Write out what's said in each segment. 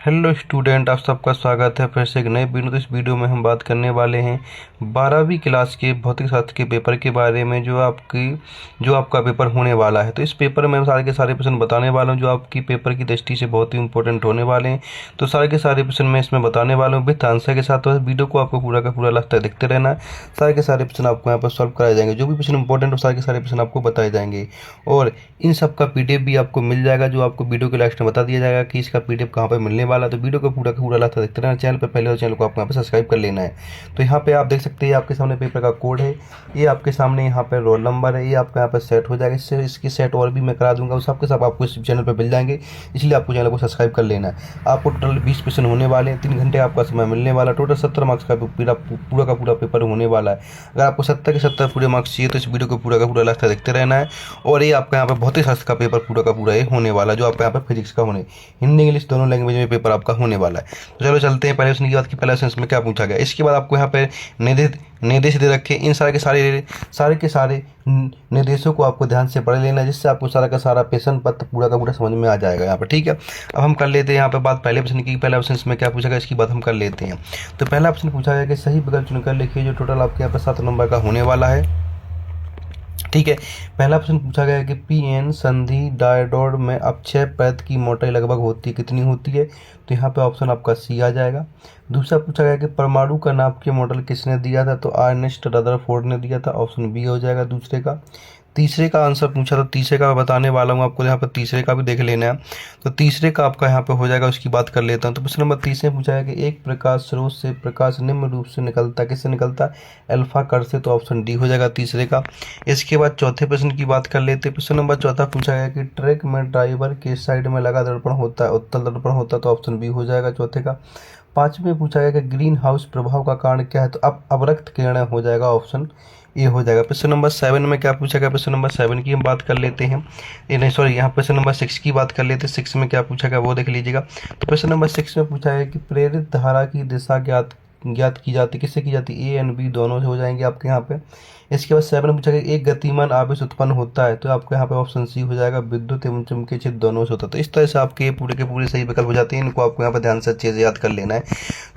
Hello student, आप सबका स्वागत है फिर से एक नए वीडियो। तो इस वीडियो में हम बात करने वाले हैं 12वीं क्लास के भौतिक शास्त्र के पेपर के बारे में, जो आपका पेपर होने वाला है। तो इस पेपर में हम सारे के सारे प्रश्न बताने वाला हूं, जो आपकी पेपर की दृष्टि से बहुत ही इंपॉर्टेंट होने वाले हैं। तो सारे के सारे प्रश्न मैं इसमें बताने वाला हूँ विथ आंसर के साथ। तो वीडियो को आपको पूरा का पूरा लास्ट तक देखते रहना है। सारे के सारे प्रश्न आपको यहाँ पर सॉल्व कराए जाएंगे। जो भी प्रश्न इंपॉर्टेंट हो सारे के सारे प्रश्न आपको बताए जाएंगे, और इन सब का PDF भी आपको मिल जाएगा, जो आपको वीडियो के लास्ट में बता दिया जाएगा कि इसका PDF कहाँ पर मिलने वाला। तो वीडियो को पूरा का पूरा लास्ट देखते रहना। चैनल पर पहले, तो चैनल को आपको यहाँ पे सब्सक्राइब कर लेना है। तो यहाँ पे आप देख सकते हैं, आपके सामने पेपर का कोड है, ये आपके सामने यहाँ पे रोल नंबर है, ये आपका यहाँ पे सेट हो जाएगा। इससे इसकी सेट और भी मैं करा दूंगा, उस सबके सब आपको इस चैनल पर मिल जाएंगे, इसलिए आपको चैनल को सब्सक्राइब कर लेना है। आपको टोटल 20 क्वेश्चन होने वाले हैं, 3 घंटे आपका समय मिलने वाला। टोटल 70 मार्क्स का पूरा का पूरा पेपर होने वाला है। अगर आपको 70 के 70 पूरे मार्क्स चाहिए तो इस वीडियो को पूरा का पूरा लास्ट तक देखते रहना है। और ये आपका यहाँ पे भौतिक शास्त्र का पेपर पूरा का पूरा ये होने वाला है, जो आपका यहाँ पे फिजिक्स का होने, हिंदी इंग्लिश दोनों लैंग्वेज में पेपर आपका होने वाला है। तो चलो चलते हैं पहले प्रश्न की बात की, पहले प्रश्न में क्या पूछा गया। इसके बाद आपको यहाँ पे निर्देश दे रखे, इन सारे के सारे निर्देशों को आपको ध्यान से पढ़ लेना, जिससे आपको सारा का सारा प्रश्न पत्र पूरा का पूरा समझ में आ जाएगा यहाँ पर। ठीक है, अब हम कर लेते हैं यहाँ पे बात पहले प्रश्न की। पहला प्रश्न में क्या पूछा गया, इसकी बात हम कर लेते हैं। तो पहला प्रश्न पूछा गया कि सही विकल्प चुनकर लिखिए, जो टोटल आपके यहाँ पे 7 नंबर का होने वाला है। ठीक है, पहला प्रश्न पूछा गया कि PN संधि डायोड में अपक्षय परत की मोटाई लगभग होती है, कितनी होती है। तो यहाँ पे ऑप्शन आपका C आ जाएगा। दूसरा पूछा गया कि परमाणु का नाभिकीय मॉडल किसने दिया था। तो अर्नेस्ट रदरफोर्ड ने दिया था, ऑप्शन B हो जाएगा दूसरे का। तीसरे का आंसर पूछा, तो तीसरे का बताने वाला हूँ आपको, यहाँ पर तीसरे का भी देख लेना है। तो तीसरे का आपका यहाँ पे हो जाएगा, उसकी बात कर लेता हूँ। तो प्रश्न नंबर 30 में पूछा है कि एक प्रकाश स्रोत से प्रकाश निम्न रूप से निकलता, किससे निकलता, अल्फा कण से। तो ऑप्शन D हो जाएगा तीसरे का। इसके बाद चौथे प्रश्न की बात कर लेते हैं। प्रश्न नंबर चौथा पूछा गया कि ट्रक में ड्राइवर के साइड में लगा दर्पण होता है, उत्तल दर्पण होता है। तो ऑप्शन B हो जाएगा चौथे का। पांचवें पूछा गया कि ग्रीन हाउस प्रभाव का कारण क्या है। तो अब अवरक्त किरणें हो जाएगा, ऑप्शन A हो जाएगा। प्रश्न नंबर 7 में क्या पूछा गया, प्रश्न नंबर 7 की हम बात कर लेते हैं। ये नहीं सॉरी, यहाँ प्रश्न नंबर 6 की बात कर लेते हैं। 6 में क्या पूछा गया वो देख लीजिएगा। तो प्रश्न नंबर 6 में पूछा है कि प्रेरित धारा की दिशा ज्ञात की जाती, किससे की जाती, A और B दोनों से हो जाएंगे आपके यहाँ पे। इसके बाद 7 में पूछा गया एक गतिमान आवेश उत्पन्न होता है। तो आपको यहाँ पे ऑप्शन C हो जाएगा, विद्युत एवं चुंबकीय क्षेत्र दोनों से होता है। तो इस तरह से आपके पूरे के पूरे सही विकल्प हो जाते हैं। इनको आपको यहाँ पे ध्यान से अच्छे से याद कर लेना है,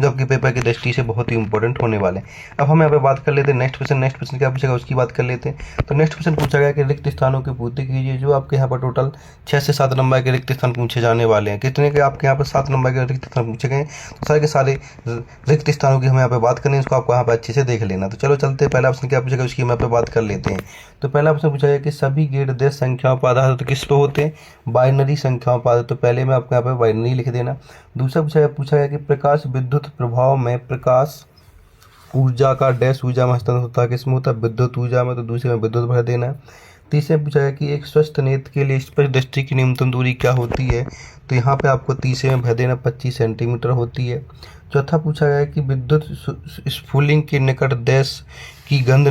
जो आपके पेपर की दृष्टि से बहुत ही इंपॉर्टेंट होने वाले हैं। अब हम यहाँ पे बात कर लेते हैं नेक्स्ट प्रश्न क्या पूछेगा उसकी बात कर लेते हैं। तो नेक्स्ट प्रश्न पूछा गया कि रिक्त स्थानों की पूर्ति कीजिए, जो आपके यहाँ पर टोटल 6 से 7 नंबर के रिक्त स्थान पूछे जाने वाले हैं। कितने के आपके यहाँ पर 7 नंबर के रिक्त स्थान पूछे गए। तो सारे के सारे रिक्त स्थानों की हम यहाँ पे बात करें, इसको आपको यहाँ पे अच्छे से देख लेना। तो चलो चलते हैं, पहला प्रश्न क्या पूछेगा उसकी हम यहाँ पे बात कर लेते हैं। तो पहला प्रश्न पूछा गया कि सभी गेट देश संख्याओं पर आधारित तो किस पे होते हैं, बाइनरी संख्याओं पर आधारित। तो पहले में आपको यहाँ पे बाइनरी लिख देना। दूसरा पूछा गया कि प्रकाश विद्युत प्रभाव में प्रकाश ऊर्जा का डैश ऊर्जा में हस्तांतरण होता है, किसमें होता है, विद्युत ऊर्जा में। तो दूसरे में विद्युत भर देना है। तीसरे पूछा गया कि एक स्वस्थ नेत्र के लिए स्पष्ट दृष्टि की न्यूनतम दूरी क्या होती है। तो यहाँ पे आपको तीसरे में भर देना 25 सेंटीमीटर होती है। चौथा पूछा गया कि विद्युत स्फुलिंग के निकट डैश की गंध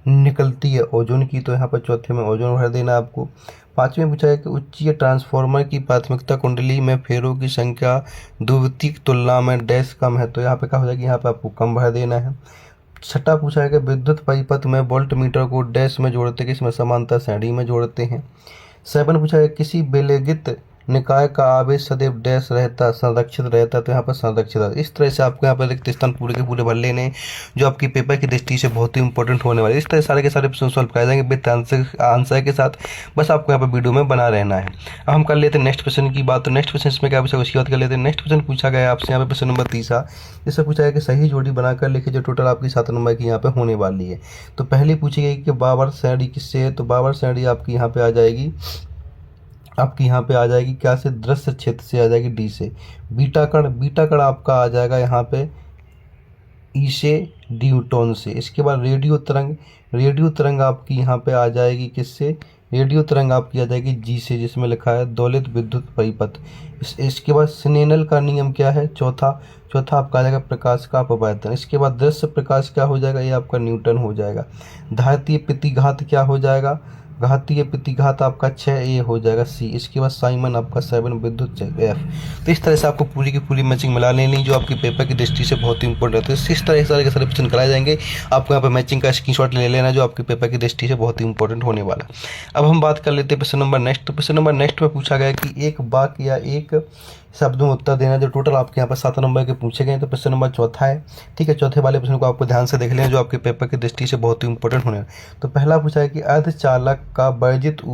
निकलती है, ओजोन की। तो यहाँ पर चौथे में ओजोन भर देना आपको। पांचवें पूछा है कि उच्चीय ट्रांसफार्मर की प्राथमिकता कुंडली में फेरों की संख्या द्वितीयक की तुलना में डैश कम है। तो यहाँ पे क्या हो जाएगी, यहाँ पे आपको कम भर देना है। छठा पूछा है कि विद्युत परिपथ में वोल्ट मीटर को डैश में जोड़ते हैं, किसमें, समांतर श्रेणी में जोड़ते हैं। 7 पूछा है किसी विलगित निकाय का आवेश सदैव डैश रहता, संरक्षित रहता। तो यहाँ पर संरक्षित है। इस तरह से आपको यहाँ पर रिक्त स्थान पूरे के पूरे भर लेने हैं, जो आपकी पेपर की दृष्टि से बहुत ही इंपॉर्टेंट होने वाले। इस तरह सारे के सारे प्रश्न सॉल्व कराए जाएंगे विद आंसर के साथ। बस आपको यहाँ पर वीडियो में बना रहना है। अब हम कर लेते हैं नेक्स्ट क्वेश्चन की बात। तो नेक्स्ट क्वेश्चन में क्या पूछा उसकी बात कर लेते हैं। नेक्स्ट क्वेश्चन पूछा गया आपसे यहाँ पे प्रश्न नंबर 30, जिससे पूछा है कि सही जोड़ी बनाकर लिखिए, जो टोटल आपकी 7 नंबर की यहाँ पे होने वाली है। तो पहले पूछी गई कि बाबर श्रेणी किससे है। तो बाबर श्रेणी आपकी यहाँ पे आ जाएगी, क्या से, दृश्य क्षेत्र से आ जाएगी, D से। बीटा कण आपका आ जाएगा यहाँ पे E से, न्यूटन से। इसके बाद रेडियो तरंग आपकी यहाँ पे आ जाएगी किससे, रेडियो तरंग आपकी आ जाएगी G से, जिसमें लिखा है दोलित विद्युत परिपथ। इसके बाद स्नेनल का नियम क्या है, चौथा आपका आ जाएगा प्रकाश का अपवर्तन। इसके बाद दृश्य प्रकाश क्या हो जाएगा, ये आपका न्यूटन हो जाएगा। धात्रीय प्रतिघात क्या हो जाएगा, घातीय प्रतिघात आपका 6 ए हो जाएगा सी। इसके बाद साइमन आपका 7, विद्युत एफ। तो इस तरह से आपको पूरी की पूरी मैचिंग मिला लेनी जो आपकी पेपर की दृष्टि से बहुत ही इंपॉर्टेंट है। इस तरह के सारे क्वेश्चन कराए जाएंगे, आपको यहाँ पर मैचिंग का स्क्रीनशॉट ले लेना जो आपके पेपर की दृष्टि से बहुत ही इंपॉर्टेंट होने वाला। अब हम बात कर लेते हैं क्वेश्चन नंबर नेक्स्ट। तो क्वेश्चन नंबर नेक्स्ट में पूछा गया कि एक वाक्य या एक शब्द में उत्तर देना, जो टोटल आपके यहाँ पर 7 नंबर के पूछे गए। तो क्वेश्चन नंबर चौथा है, ठीक है। चौथे वाले प्रश्न को आपको ध्यान से देख लेना जो आपके पेपर की दृष्टि से बहुत ही इंपॉर्टेंट होने। तो पहला पूछा है कि अर्धचालक का वर्जित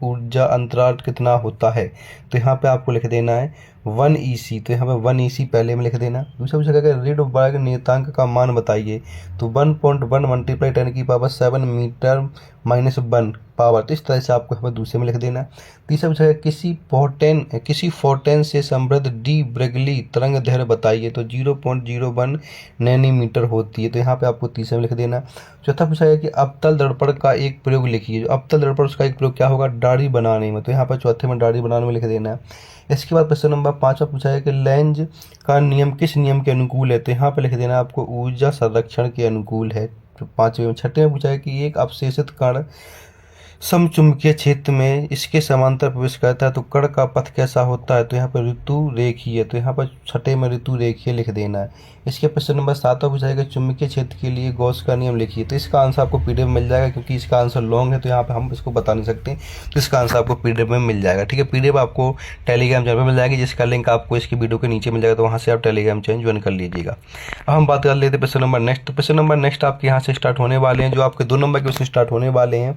ऊर्जा अंतराल कितना होता है। तो यहाँ पे आपको लिख देना है 1 EC। तो यहाँ पे 1 EC पहले में लिख देना। दूसरा पूछा गया रीडबर्ग नियतांक का मान बताइए। तो 1.1 × 10⁻7 मीटर - 1 पावर। तो इस तरह से आपको यहाँ पर दूसरे में लिख देना। तीसरा पूछा गया किसी फोर्टेन से समृद्ध डी ब्रेगली तरंग दैर्घ्य बताइए। तो 0.01 नैनोमीटर होती है। तो यहाँ पे आपको तीसरे में लिख देना। चौथा पूछा गया कि अवतल दर्पण का एक प्रयोग लिखिए। जो अवतल दर्पण उसका एक प्रयोग क्या होगा, दाढ़ी बनाने में। तो यहाँ पर चौथे में दाढ़ी बनाने में लिख देना है। इसके बाद प्रश्न नंबर 5 पूछा है कि लेंज का नियम किस नियम के अनुकूल है। तो यहाँ पे लिख देना आपको ऊर्जा संरक्षण के अनुकूल है। तो 5वें में। छठे में पूछा है कि एक अवशेषित कण समचुंबकीय क्षेत्र में इसके समांतर प्रवेश करता है तो कण का पथ कैसा होता है। तो यहाँ पर ऋतु रेखीय। तो यहाँ पर छठे में ऋतु रेखीय लिख देना है। इसके प्रश्न नंबर 7 पूछा है कि चुंबकीय क्षेत्र के लिए गॉस का नियम लिखिए। तो इसका आंसर आपको पीडीएफ में मिल जाएगा, क्योंकि इसका आंसर लॉन्ग है तो यहाँ पे हम इसको बता नहीं सकते। तो इसका आंसर आपको पीडीएफ में मिल जाएगा, ठीक है। पीडीएफ आपको टेलीग्राम चैनल पर मिल जाएगी, जिसका लिंक आपको इसकी वीडियो के नीचे मिल जाएगा। तो वहाँ से आप टेलीग्राम चैनल ज्वाइन कर लीजिएगा। अब हम बात कर लेते हैं प्रश्न नंबर नेक्स्ट। तो प्रश्न नंबर नेक्स्ट आपके यहाँ से स्टार्ट होने वाले हैं, जो आपके 2 नंबर के क्वेश्चन स्टार्ट होने वाले हैं।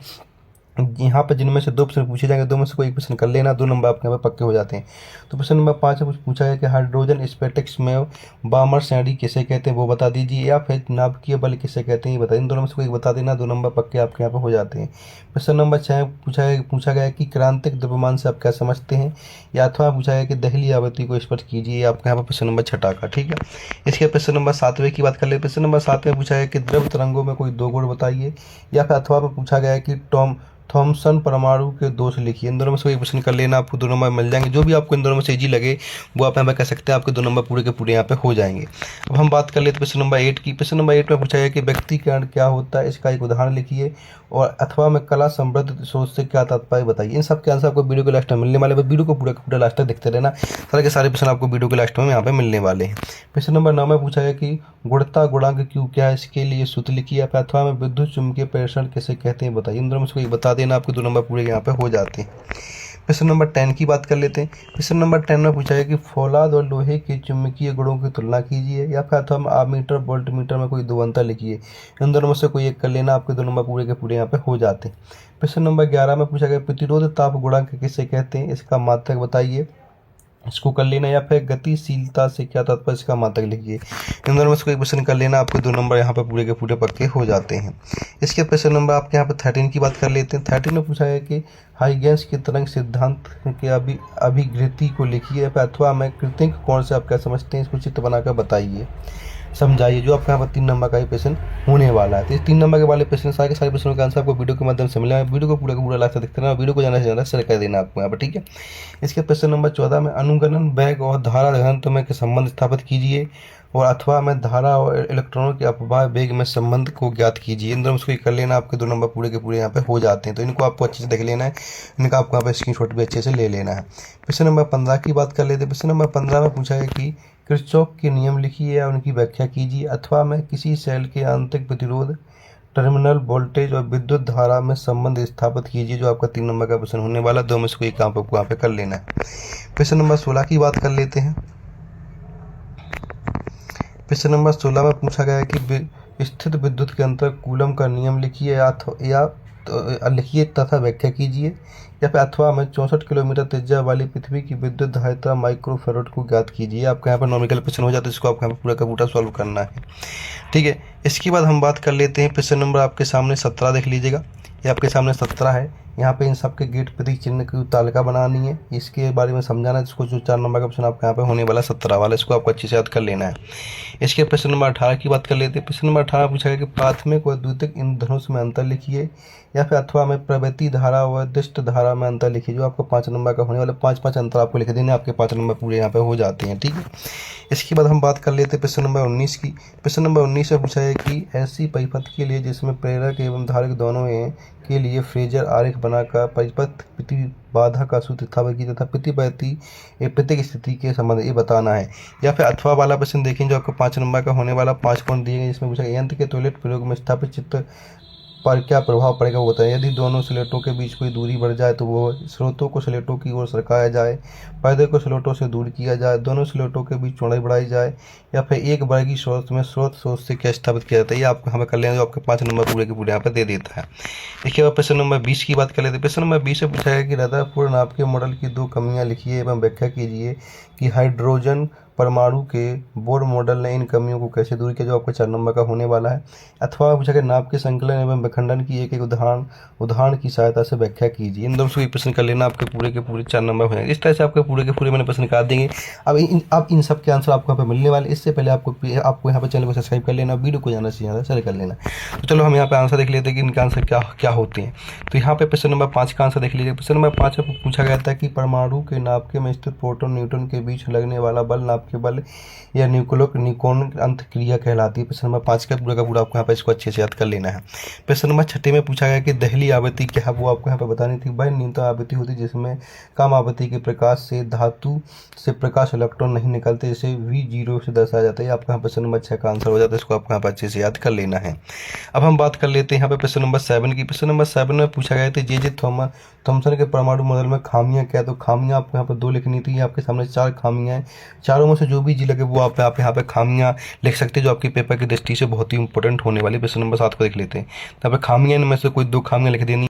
यहाँ पर जिनमें से 2 प्रश्न पूछे जाएंगे, 2 में से कोई एक प्रश्न कर लेना, 2 नंबर आपके यहाँ पर पक्के हो जाते हैं। तो प्रश्न नंबर 5 में पूछा है कि हाइड्रोजन स्पेटिक्स में बामर श्रेणी किसे कहते हैं वो बता दीजिए, या फिर नाभिकीय बल किसे कहते हैं ये बताइए। इन दोनों में से कोई बता देना, 2 नंबर पक्के आपके यहाँ पर हो जाते हैं। प्रश्न नंबर 6 पूछा गया कि क्रांतिक द्रव्यमान से आप क्या समझते हैं, या अथवा पूछा है कि दहली आवृत्ति को स्पष्ट कीजिए। आपके यहाँ पर प्रश्न नंबर 6 का, ठीक है। इसके प्रश्न नंबर 7वें की बात कर ले। प्रश्न नंबर 7 में पूछा है कि द्रव्य तरंगों में कोई 2 गुण बताइए, या फिर अथवा में पूछा गया है कि थॉमसन परमाणु के दोष लिखिए। इन दोनों में से कोई क्वेश्चन कर लेना, आपको 2 नंबर मिल जाएंगे। जो भी आपको इन दोनों में से इजी लगे वो आप यहाँ पे कह सकते हैं, आपके 2 नंबर पूरे के पूरे यहाँ पे हो जाएंगे। अब हम बात कर लेते प्रश्न नंबर 8 की। प्रश्न नंबर 8 में पूछा है कि व्यक्तिकरण क्या होता है, इसका एक उदाहरण लिखिए, और अथवा में कला समृद्ध सोच से क्या तात्पर्य बताइए। इन सब के आंसर आपको वीडियो के लास्ट में मिलने वाले, वीडियो को पूरा का पूरा लास्ट तक देखते रहना। सारे के सारे प्रश्न आपको वीडियो के लास्ट में यहाँ पे मिलने वाले हैं। प्रश्न नंबर 9 में पूछा है कि गुणता गुणांक क्यू क्या है, इसके लिए सूत्र लिखिए। अथवा में विद्युत चुम्बकीय प्रेषण किसे कहते हैं बताइए। इन दोनों में से कोई बता देना, आपके 2 नंबर पूरे यहाँ पे हो जाते हैं। प्रश्न नंबर 10 की बात कर लेते हैं। प्रश्न नंबर 10 में पूछा है कि फौलाद और लोहे के चुंबकीय गुणों की तुलना कीजिए, या फिर अथवा आमीटर वोल्टमीटर में कोई 2 अंतर लिखिए। इन दोनों में से कोई एक कर लेना, आपके 2 नंबर पूरे के पूरे यहाँ पे हो जाते हैं। प्रश्न नंबर 11 में पूछा गया प्रतिरोध ताप गुणांक किसे कहते हैं, इसका मात्रक बताइए। इसको कर लेना, या फिर गतिशीलता से क्या तात्पर्य, इसका मात्रक लिखिए। इन दोनों में से कोई क्वेश्चन कर लेना, आपको 2 नंबर यहाँ पर पूरे के पूरे पक्के हो जाते हैं। इसके प्रश्न नंबर आपके यहाँ पर 13 की बात कर लेते हैं। 13 में पूछा है कि हाइगेंस के तरंग सिद्धांत के अभिवृत्ति को लिखिए, अथवा में कृतिक कोण से आप क्या समझते हैं, इसको चित्र बनाकर बताइए, समझाइए। जो आपके यहाँ पर 3 नंबर का ही प्रश्न होने वाला है। तो इस 3 नंबर के वाले प्रश्न सारे के सारे प्रश्नों का आंसर आपको वीडियो के माध्यम से मिला है। वीडियो को पूरा का पूरा लास्ट तक देखते रहना, वीडियो को ज़्यादा से ज़्यादा शेयर कर देना आपको यहाँ पर, ठीक है। इसके प्रश्न नंबर 14 में अनुगणन वेग और धारा घनत्व में संबंध स्थापित कीजिए, और अथवा में धारा और इलेक्ट्रॉनों के अपवाह वेग में संबंध को ज्ञात कीजिए। इन दोनों से कर लेना, आपके 2 नंबर पूरे के पूरे यहाँ पे हो जाते हैं। तो इनको आपको अच्छे से देख लेना है, इनका आपको यहाँ पे स्क्रीनशॉट भी अच्छे से ले लेना है। प्रश्न नंबर 15 की बात कर लेते हैं। प्रश्न नंबर 15 में पूछा है कि किरचॉफ के नियम लिखिए या उनकी व्याख्या कीजिए, अथवा में किसी सेल के आंतरिक प्रतिरोध, टर्मिनल वोल्टेज और विद्युत धारा में संबंध स्थापित कीजिए। जो आपका 3 नंबर का प्रश्न होने वाला, 2 में से कोई काम आपको यहाँ पे कर लेना है। प्रश्न नंबर 16 की बात कर लेते हैं। प्रश्न नंबर 16 में पूछा गया है कि स्थित विद्युत के अंतर कूलम का नियम लिखिए, या लिखिए तथा व्याख्या कीजिए, या फिर अथवा में 64 किलोमीटर त्रिज्या वाली पृथ्वी की विद्युत धारिता माइक्रोफेराड को ज्ञात कीजिए। आपका यहाँ पर नॉमिकल प्रश्न हो जाता है, इसको आपको यहाँ पर पूरा का पूरा सॉल्व करना है, ठीक है। इसके बाद हम बात कर लेते हैं प्रश्न नंबर आपके सामने 17 देख लीजिएगा, ये आपके सामने 17 है। यहाँ पे इन सब के गेट प्रतीक चिन्ह की तालिका बनानी है, इसके बारे में समझाना है। इसको जो 4 नंबर का प्रश्न आपका यहाँ पे होने वाला 17 वाला, इसको आपको अच्छे से याद कर लेना है। इसके प्रश्न नंबर 18 की बात कर लेते हैं। प्रश्न नंबर 18 पूछा गया कि प्राथमिक और द्वितीयक ईंधनों में अंतर लिखिए, या फिर अथवा में प्रवृत्ति धारा व दिष्ट धारा में अंतर लिखिए। जो आपको 5 नंबर का होने वाला, 5 अंतर आपको लिख देने, आपके 5 नंबर पूरे यहाँ पे हो जाते हैं, ठीक है। इसके बाद हम बात कर लेते हैं प्रश्न नंबर 19 की। प्रश्न नंबर 19 में पूछा है कि ऐसी परिपथ के लिए जिसमें प्रेरक एवं धारक दोनों हैं, के लिए फ्रेजर आरेख बनाकर परिपथ प्रतिबाधा का सूत्र स्थापित किया तथा प्रतिक स्थिति के संबंध ये बताना है। या फिर अथवा वाला प्रश्न देखें जो आपको 5 नंबर का होने वाला, 5 पॉइंट दिए गए, जिसमें पूछा गया यंत्र के त्वरित प्रयोग में स्थापित चित्र पर क्या प्रभाव पड़ेगा वो बताएं। यदि दोनों स्लेटों के बीच कोई दूरी बढ़ जाए तो वो स्रोतों को स्लेटों की ओर सरकाया जाए, पर्दे को स्लेटों से दूर किया जाए, दोनों स्लेटों के बीच चौड़ाई बढ़ाई जाए, या फिर एक वर्गी स्रोत में स्रोत से क्या स्थापित किया जाता है। ये आपको हमें कर लेना जो आपके 5 नंबर पूरे के पूरे यहाँ पर दे देता है। देखिए अब प्रश्न नंबर 20 की बात कर लेते हैं। प्रश्न नंबर 20 से पूछा गया कि रदरफोर्ड नाप के मॉडल की 2 कमियां लिखिए एवं व्याख्या कीजिए कि हाइड्रोजन परमाणु के बोर मॉडल ने इन कमियों को कैसे दूर किया, जो आपको 4 नंबर का होने वाला है। अथवा पूछा गया नाप के संकलन एवं विखंडन की एक उदाहरण की सहायता से व्याख्या कीजिए। इन दोनों से भी प्रश्न कर लेना, आपके पूरे के पूरे 4 नंबर हो जाएंगे। इस तरह से आपके पूरे के पूरे मैंने प्रश्न निकाल देंगे। अब इन सब के आंसर आपको यहाँ पे मिलने वाले। इससे पहले आपको यहाँ पे चैनल को सब्सक्राइब कर लेना, वीडियो को जाना चाहिए शेयर कर लेना। तो चलो हम यहाँ पे आंसर देख लेते हैं कि इनके आंसर क्या होते हैं। तो यहाँ पे प्रश्न नंबर 5 का आंसर देख लीजिए। प्रश्न नंबर 5 में पूछा गया था कि परमाणु के नाभिक में स्थित प्रोटॉन न्यूट्रॉन के बीच लगने वाला बल नाभिक के बल या निकोन अंत क्रिया कहलाती है। प्रश्न नंबर 5 का पूरा आपको यहाँ पे इसको अच्छे से याद कर लेना है। प्रश्न नंबर 6 में पूछा गया कि दहली आवृत्ति क्या है, वो आपको यहाँ पे बतानी थी। वह न्यूनतम आवृत्ति होती है जिसमें कम आवृत्ति के प्रकाश से धातु से प्रकाश इलेक्ट्रॉन नहीं निकलते, जिसे V0 से दर्शाया जाता है। आपका प्रश्न नंबर 6 का आंसर हो जाता है, इसको आपको यहाँ पर अच्छे से याद कर लेना है। अब हम बात कर लेते हैं यहाँ पे प्रश्न नंबर 7 की। प्रश्न नंबर 7 में पूछा गया था जे थॉमसन के परमाणु मॉडल में खामियां क्या। तो खामियां आपको यहाँ पर 2 लिखनी थी। आपके सामने 4 खामियां हैं, चारों में से जो भी जी लगे वो आप यहाँ पे खामियां लिख सकते हैं, जो आपके पेपर की दृष्टि से बहुत ही इंपॉर्टेंट होने वाली। प्रश्न नंबर 7 को देख लेते हैं। यहाँ पे खामियां में से कोई 2 खामियां लिख देनी।